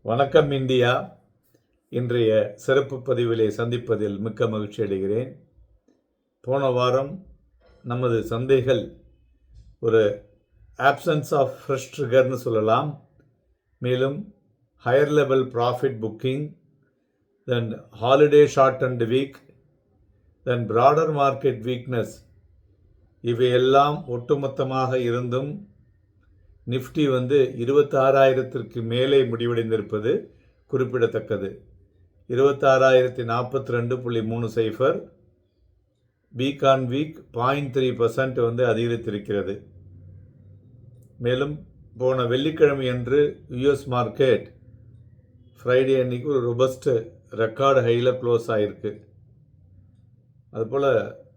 வணக்கம் இந்தியா. இன்றைய சிறப்பு பதிவிலே சந்திப்பதில் மிக்க மகிழ்ச்சி அடைகிறேன். போன வாரம் நமது சந்தைகள் ஒரு ஆப்சன்ஸ் ஆஃப் ஃப்ரெஷ் ட்ரிகர்னு சொல்லலாம். மேலும் higher level profit booking, then holiday short and week, then broader market weakness, இவையெல்லாம் ஒட்டுமொத்தமாக இருந்தும் நிஃப்டி 26,000க்கு மேலே முடிவடைந்திருப்பது குறிப்பிடத்தக்கது. 26,042.30 வீக் ஆன் வீக் 0.3% அதிகரித்திருக்கிறது. மேலும் போன வெள்ளிக்கிழமை அன்று யுஎஸ் மார்க்கெட் ஃப்ரைடே அன்னைக்கு ஒரு ரொபஸ்ட் ரெக்கார்டு ஹையில் க்ளோஸ் ஆகிருக்கு. அதுபோல்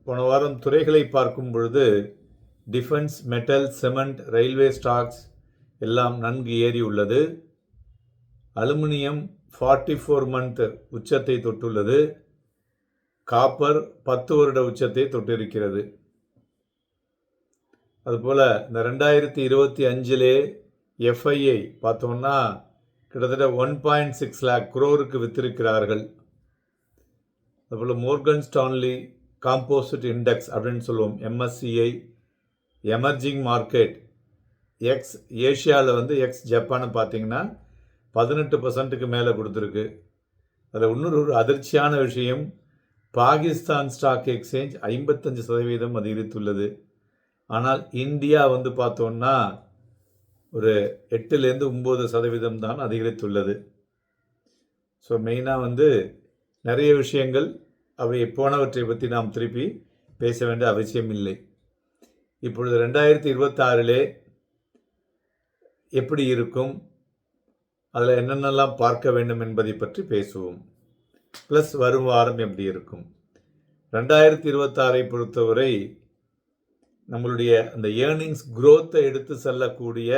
போன வாரம் துறைகளை பார்க்கும் பொழுது defence, metal, cement, railway stocks எல்லாம் நன்கு ஏறி உள்ளது. அலுமினியம் 44 மந்த் உச்சத்தை தொட்டுள்ளது. காப்பர் 10 வருட உச்சத்தை தொட்டிருக்கிறது. அதுபோல் இந்த 2025 எஃப்ஐஐ பார்த்தோம்னா கிட்டத்தட்ட 1.6 lakh crore வித்திருக்கிறார்கள். அதுபோல் மோர்கன் ஸ்டான்லி காம்போசிட் இண்டெக்ஸ் அப்படின்னு சொல்லுவோம், எம்எஸ்சிஐ, எமர்ஜிங் மார்க்கெட் எக்ஸ் ஏஷியாவில் எக்ஸ் ஜப்பானை பார்த்தீங்கன்னா 18%க்கு மேலே கொடுத்துருக்கு. அதில் இன்னொரு அதிர்ச்சியான விஷயம், பாகிஸ்தான் ஸ்டாக் எக்ஸ்சேஞ்ச் 55% அதிகரித்துள்ளது. ஆனால் இந்தியா பார்த்தோன்னா ஒரு 8-9% தான் அதிகரித்துள்ளது. ஸோ மெயினாக நிறைய விஷயங்கள் அவை போனவற்றை பற்றி நாம் திருப்பி பேச வேண்டிய அவசியம் இல்லை. இப்பொழுது 2026 எப்படி இருக்கும், அதில் என்னென்னலாம் பார்க்க வேண்டும் என்பதை பற்றி பேசுவோம். ப்ளஸ் வரும் வாரம் எப்படி இருக்கும். 2026 பொறுத்தவரை நம்மளுடைய அந்த ஏர்னிங்ஸ் குரோத்தை எடுத்து செல்லக்கூடிய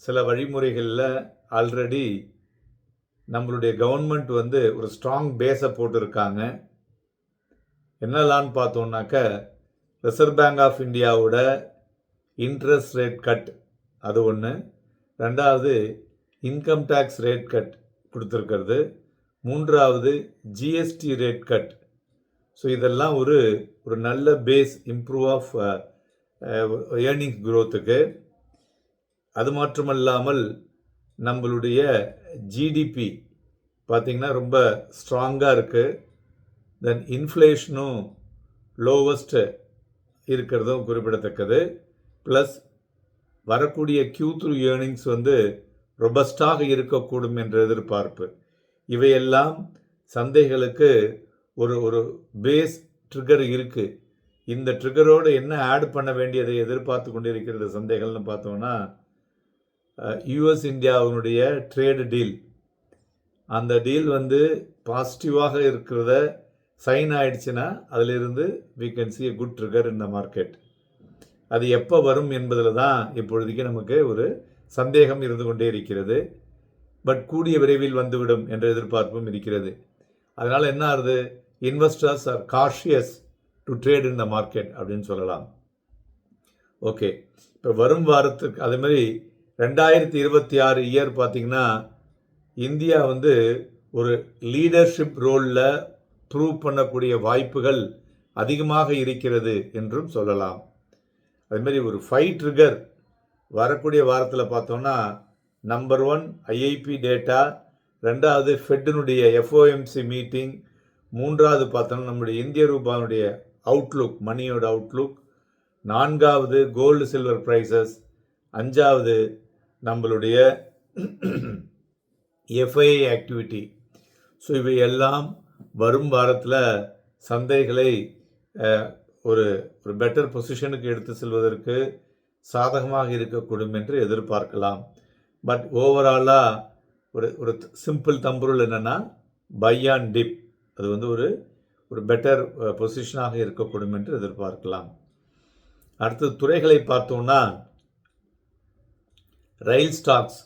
சில வழிமுறைகளில் ஆல்ரெடி நம்மளுடைய கவர்மெண்ட் ஒரு ஸ்ட்ராங் பேஸை போட்டிருக்காங்க. என்னெல்லான்னு பார்த்தோம்னாக்க, ரிசர்வ் பேங்க் ஆஃப் இந்தியாவோட இன்ட்ரெஸ்ட் ரேட் கட் அது ஒன்று, ரெண்டாவது இன்கம் டேக்ஸ் ரேட் கட் கொடுத்துருக்கிறது, மூன்றாவது ஜிஎஸ்டி ரேட் கட். ஸோ இதெல்லாம் ஒரு நல்ல பேஸ் இம்ப்ரூவ் ஆஃப் ஏர்னிங்ஸ் குரோத்துக்கு. அது மட்டுமல்லாமல் நம்மளுடைய ஜிடிபி பார்த்திங்கன்னா ரொம்ப ஸ்ட்ராங்காக இருக்குது. தென் இன்ஃப்ளேஷனும் லோவஸ்ட்டு இருக்கிறதும் குறிப்பிடத்தக்கது. ப்ளஸ் வரக்கூடிய Q3 ஏர்னிங்ஸ் ரொபஸ்டாக இருக்கக்கூடும் என்ற எதிர்பார்ப்பு. இவையெல்லாம் சந்தைகளுக்கு ஒரு பேஸ் ட்ரிகர் இருக்குது. இந்த ட்ரிகரோடு என்ன ஆட் பண்ண வேண்டியதை எதிர்பார்த்து கொண்டிருக்கிறது சந்தைகள்னு பார்த்தோம்னா, யூஎஸ் இந்தியாவினுடைய ட்ரேடு டீல், அந்த டீல் பாசிட்டிவாக இருக்கிறத சைன் ஆயிடுச்சுன்னா அதிலிருந்து we can see a good trigger in the market. அது எப்போ வரும் என்பதில் தான் இப்பொழுதைக்கு நமக்கு ஒரு சந்தேகம் இருந்து கொண்டே இருக்கிறது. பட் கூடிய விரைவில் வந்துவிடும் என்ற எதிர்பார்ப்பும் இருக்கிறது. அதனால் என்ன ஆகுது, investors are cautious to trade in the market அப்படின்னு சொல்லலாம். ஓகே, இப்போ வரும் வாரத்துக்கு அதேமாதிரி 2026 இயர் பார்த்திங்கன்னா இந்தியா ஒரு லீடர்ஷிப் ரோலில் ப்ரூவ் பண்ணக்கூடிய வாய்ப்புகள் அதிகமாக இருக்கிறது என்றும் சொல்லலாம். அதுமாரி ஒரு 5 ட்ரிகர் வரக்கூடிய வாரத்தில் பார்த்தோன்னா, நம்பர் 1 ஐஐபி டேட்டா, ரெண்டாவது ஃபெட்டினுடைய எஃப்ஓஎம்சி மீட்டிங், மூன்றாவது பார்த்தோன்னா நம்முடைய இந்திய ரூபானுடைய அவுட்லுக், மணியோட அவுட்லுக், நான்காவது கோல்டு சில்வர் ப்ரைஸஸ், அஞ்சாவது நம்மளுடைய எஃப்ஐஐ ஆக்டிவிட்டி. ஸோ இவையெல்லாம் வரும் வாரத்தில் சந்தைகளை ஒரு பெட்டர் பொசிஷனுக்கு எடுத்து செல்வதற்கு சாதகமாக இருக்கக்கூடும் என்று எதிர்பார்க்கலாம். பட் ஓவராலாக ஒரு சிம்பிள் தம்புருள் என்னென்னா, பை ஆன் டிப், அது ஒரு பெட்டர் பொசிஷனாக இருக்கக்கூடும் என்று எதிர்பார்க்கலாம். அடுத்து துறைகளை பார்த்தோம்னா, ரயில் ஸ்டாக்ஸ்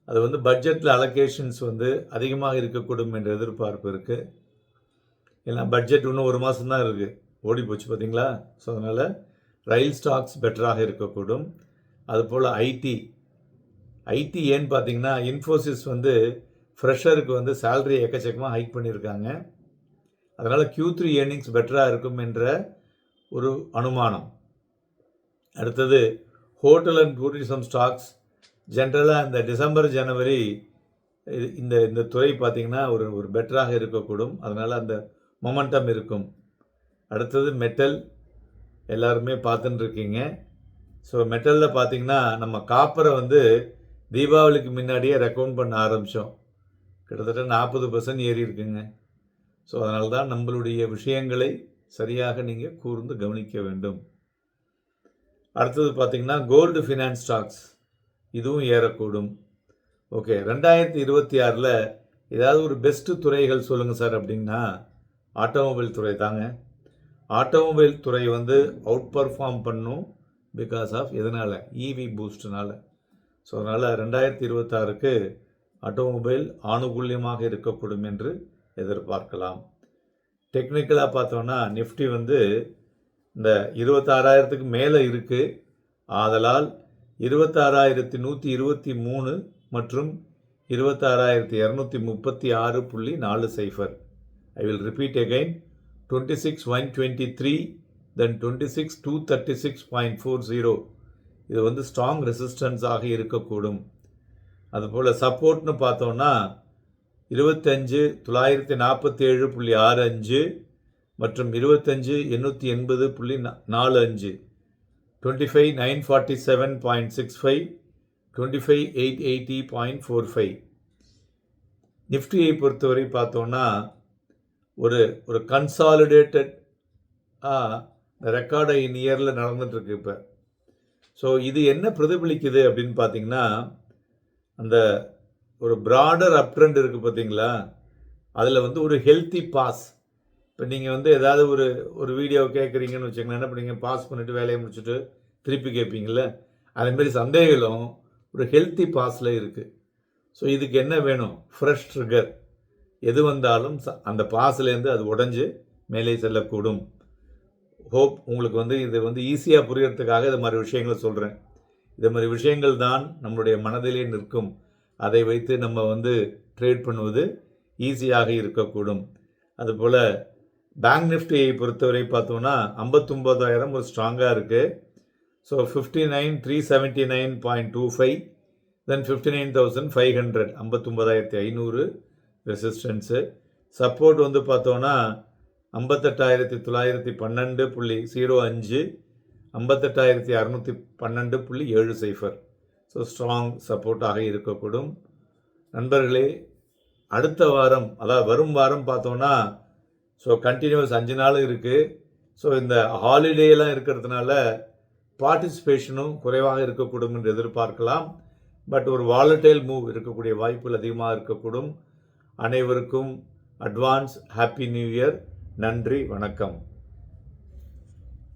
அது பட்ஜெட்டில் அலோகேஷன்ஸ் அதிகமாக இருக்கக்கூடும் என்ற எதிர்பார்ப்பு இருக்குது. ஏன்னா பட்ஜெட் இன்னும் ஒரு மாதம்தான் இருக்குது, ஓடி போச்சு பார்த்தீங்களா. ஸோ அதனால் ரயில் ஸ்டாக்ஸ் பெட்டராக இருக்கக்கூடும். அதுபோல் ஐடி ஏன்னு பார்த்தீங்கன்னா இன்ஃபோசிஸ் வந்து ஃப்ரெஷருக்கு வந்து சேலரி எக்கச்சக்கமாக ஹைக் பண்ணியிருக்காங்க. அதனால் Q3 ஏர்னிங்ஸ் பெட்டராக இருக்கும் என்ற ஒரு அனுமானம். அடுத்தது ஹோட்டல் அண்ட் டூரிசம் ஸ்டாக்ஸ் ஜென்ரலாக இந்த டிசம்பர் ஜனவரி இந்த இந்த துறை பார்த்திங்கன்னா ஒரு பெட்டராக இருக்கக்கூடும். அதனால் அந்த மொமெண்டம் இருக்கும். அடுத்தது மெட்டல் எல்லாருமே பார்த்துன்னு இருக்கீங்க. ஸோ மெட்டலில் பார்த்திங்கன்னா நம்ம காப்பரை வந்து தீபாவளிக்கு முன்னாடியே ரெக்கமெண்ட் பண்ண ஆரம்பித்தோம். கிட்டத்தட்ட 40% ஏறி இருக்குங்க. ஸோ அதனால தான் நம்மளுடைய விஷயங்களை சரியாக நீங்கள் கூர்ந்து கவனிக்க வேண்டும். அடுத்தது பார்த்திங்கன்னா கோல்டு ஃபினான்ஸ் ஸ்டாக்ஸ் இதுவும் ஏறக்கூடும். ஓகே, 2026 ஏதாவது ஒரு பெஸ்ட்டு துறைகள் சொல்லுங்கள் சார் அப்படின்னா ஆட்டோமொபைல் துறை தாங்க. ஆட்டோமொபைல் துறை வந்து அவுட் பர்ஃபார்ம் பண்ணும் பிகாஸ் ஆஃப் எதனால் இவி பூஸ்ட்னால. ஸோ அதனால் 2026க்கு ஆட்டோமொபைல் ஆணுகூல்யமாக இருக்கக்கூடும் என்று எதிர்பார்க்கலாம். டெக்னிக்கலாக பார்த்தோன்னா நிஃப்டி வந்து இந்த 26,000க்கு மேலே இருக்குது. ஆதலால் 26,123 மற்றும் 26,236.40. I will repeat again, 26,123 then 26,236.40. இது வந்து ஸ்ட்ராங் ரெசிஸ்டன்ஸாக இருக்கக்கூடும். அதுபோல் சப்போர்ட்னு பார்த்தோன்னா 25,947.65 மற்றும் 25,880.45, 25,947.65, 25,880.45. நிஃப்டியை பொறுத்தவரை பார்த்தோன்னா ஒரு கன்சாலிடேட்டட் ரெக்கார்டை இன் இயரில் நடந்துகிட்ருக்கு இப்போ. ஸோ இது என்ன பிரதிபலிக்குது அப்படின்னு பார்த்தீங்கன்னா அந்த ஒரு ப்ராடர் அப் ட்ரெண்ட் இருக்குது பார்த்தீங்களா, அதில் வந்து ஒரு ஹெல்த்தி பாஸ். இப்போ நீங்கள் வந்து ஏதாவது ஒரு வீடியோ கேட்குறீங்கன்னு வச்சுக்கோங்களேன், என்ன பண்ணீங்க, பாஸ் பண்ணிவிட்டு வேலையை முடிச்சுட்டு திருப்பி கேட்பீங்கள, அதேமாரி சந்தேகம் ஒரு ஹெல்த்தி பாஸில் இருக்குது. ஸோ இதுக்கு என்ன வேணும், ஃப்ரெஷ் ட்ரிகர். எது வந்தாலும் அந்த பாஸ்லேருந்து அது உடஞ்சி மேலே செல்லக்கூடும். ஹோப் உங்களுக்கு வந்து இது வந்து ஈஸியாக புரியறதுக்காக இது மாதிரி விஷயங்களை சொல்கிறேன். இது மாதிரி விஷயங்கள் தான் நம்மளுடைய மனதிலே நிற்கும். அதை வைத்து நம்ம வந்து ட்ரேட் பண்ணுவது ஈஸியாக இருக்கக்கூடும். அதுபோல் பேங்க் நிஃப்டியை பொறுத்தவரை பார்த்தோன்னா 59,000 ஒரு ஸ்ட்ராங்காக இருக்குது. ஸோ 59,379.25, தென் 59,500, 59,500 ரெசிஸ்டன்ஸு. சப்போர்ட் வந்து பார்த்தோன்னா 58,912.05, 58,612.70. ஸோ ஸ்ட்ராங் சப்போர்ட்டாக இருக்கக்கூடும். நண்பர்களே, அடுத்த வாரம் அதாவது வரும் வாரம் பார்த்தோன்னா ஸோ கண்டினியூஸ் 5 நாள் இருக்குது. ஸோ இந்த ஹாலிடேலாம் இருக்கிறதுனால பார்ட்டிசிபேஷனும் குறைவாக இருக்கக்கூடும் என்று எதிர்பார்க்கலாம். பட் ஒரு வாலட்டைல் மூவ் இருக்கக்கூடிய வாய்ப்புகள் அதிகமாக இருக்கக்கூடும். அனைவருக்கும் அட்வான்ஸ் ஹாப்பி நியூ இயர். நன்றி, வணக்கம்.